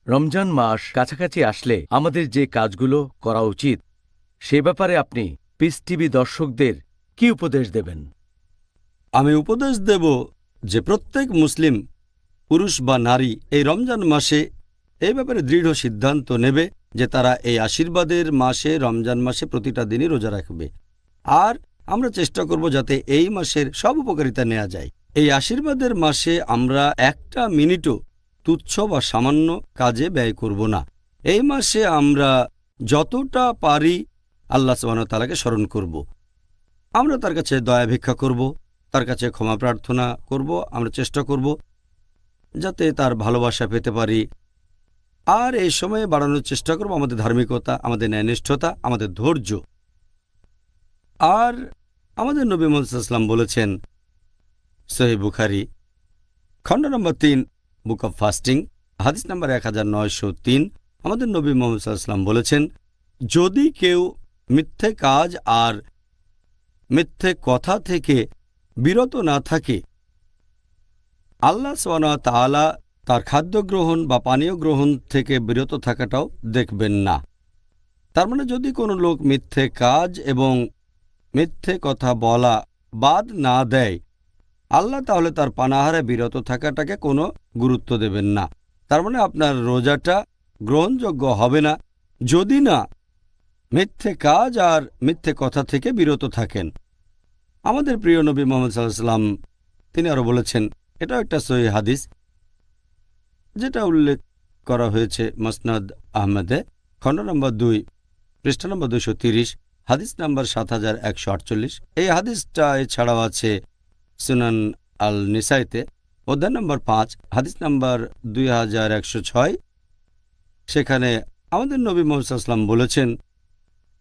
রমজান মাস কাছাকাছি আসলে আমাদের যে কাজগুলো করা উচিত সে ব্যাপারে আপনি পিস টিভি দর্শকদের কি উপদেশ দেবেন? আমি উপদেশ দেব যে প্রত্যেক মুসলিম পুরুষ বা নারী এই রমজান মাসে এই ব্যাপারে দৃঢ় সিদ্ধান্ত নেবে যে তারা এই আশীর্বাদের মাসে রমজান মাসে প্রতিটা দিনই রোজা রাখবে। আর আমরা চেষ্টা করব যাতে এই মাসের সব উপকারিতা নেওয়া যায়। এই আশীর্বাদের মাসে আমরা একটা মিনিটও তুচ্ছ বা সামান্য কাজে ব্যয় করব না। এই মাসে আমরা যতটা পারি আল্লাহ সুবহানাহু ওয়া তাআলাকে স্মরণ করব। আমরা তার কাছে দয়া ভিক্ষা করব, তার কাছে ক্ষমা প্রার্থনা করব। আমরা চেষ্টা করব যাতে তার ভালোবাসা পেতে পারি। আর এই সময়ে বাড়ানোর চেষ্টা করব আমাদের ধার্মিকতা, আমাদের ন্যায়নিষ্ঠতা, আমাদের ধৈর্য। আর আমাদের নবী মুহাম্মদ সাল্লাল্লাহু আলাইহি ওয়াসাল্লাম বলেছেন, সহিহ বুখারী খণ্ড নম্বর 3 বুক অব ফাস্টিং হাদিস নম্বর 1903, আমাদের নবী মুহাম্মদ সাল্লাল্লাহু আলাইহি ওয়াসাল্লাম বলেছেন, যদি কেউ মিথ্যে কাজ আর মিথ্যে কথা থেকে বিরত না থাকে, আল্লাহ সুবহানাহু ওয়া তাআলা তার খাদ্য গ্রহণ বা পানীয় গ্রহণ থেকে বিরত থাকাটাও দেখবেন না। তার মানে যদি কোনো লোক মিথ্যে কাজ এবং মিথ্যে কথা বলা বাদ না দেয়, আল্লাহ তাহলে তার পানাহারে বিরত থাকাটাকে কোনো গুরুত্ব দেবেন না। তার মানে আপনার রোজাটা গ্রহণযোগ্য হবে না যদি না মিথ্যে কাজ আর মিথ্যে কথা থেকে বিরত থাকেন। আমাদের প্রিয় নবী মুহাম্মদ সাল্লাল্লাহু আলাইহি ওয়াসাল্লাম তিনি আরও বলেছেন, এটাও একটা সহিহ হাদিস যেটা উল্লেখ করা হয়েছে মুসনাদ আহমদে খণ্ড নম্বর 2 পৃষ্ঠা নম্বর 230 হাদিস নম্বর 7148। এই হাদিসটা এছাড়াও আছে সুনান আল নিসাইতে অধ্যায় নম্বর 5 হাদিস নম্বর 2106। সেখানে আমাদের নবী মুহাম্মদ সাল্লাল্লাহু আলাইহি ওয়াসাল্লাম বলেছেন,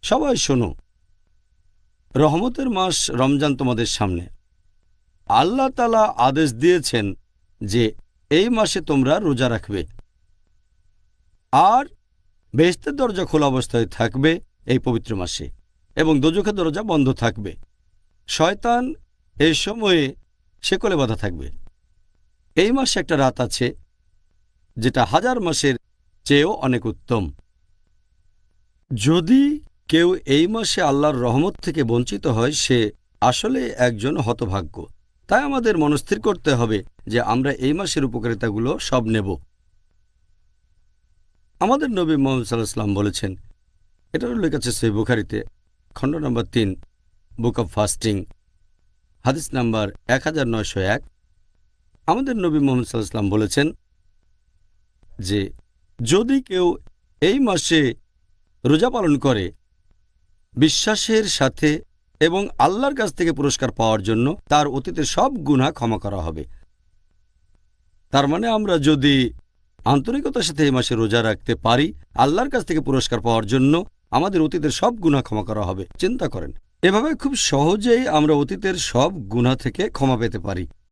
সবাই শোনো, রহমতের মাস রমজান তোমাদের সামনে। আল্লাহ তাআলা আদেশ দিয়েছেন যে এই মাসে তোমরা রোজা রাখবে আর বেহেশতের দরজা খোলা অবস্থায় থাকবে এই পবিত্র মাসে এবং দোজখের দরজা বন্ধ থাকবে। শয়তান এই সময়ে শেকলে বাঁধা থাকবে। এই মাসে একটা রাত আছে যেটা হাজার মাসের চেয়েও অনেক উত্তম। যদি কেউ এই মাসে আল্লাহর রহমত থেকে বঞ্চিত হয়, সে আসলে একজন হতভাগ্য। তাই আমাদের মনস্থির করতে হবে যে আমরা এই মাসের উপকারিতাগুলো সব নেব। আমাদের নবী মুহাম্মদ সাল্লাল্লাহু আলাইহি ওয়াসাল্লাম বলেছেন, এটার উল্লেখ আছে সহিহ বুখারীতে খণ্ড নম্বর 3 বুক অব ফাস্টিং হাদিস নাম্বার 1901। আমাদের নবী মুহাম্মদ সাল্লাল্লাহু আলাইহি ওয়াসাল্লাম বলেছেন যে যদি কেউ এই মাসে রোজা পালন করে বিশ্বাসের সাথে এবং আল্লাহর কাছ থেকে পুরস্কার পাওয়ার জন্য, তার অতীতের সব গুনাহ ক্ষমা করা হবে। তার মানে আমরা যদি আন্তরিকতার সাথে এই মাসে রোজা রাখতে পারি, আল্লাহর কাছ থেকে পুরস্কার পাওয়ার জন্য আমাদের অতীতের সব গুনাহ ক্ষমা করা হবে। চিন্তা করেন, এভাবে খুব সহজেই আমরা অতীতের সব গুনাহ থেকে ক্ষমা পেতে পারি।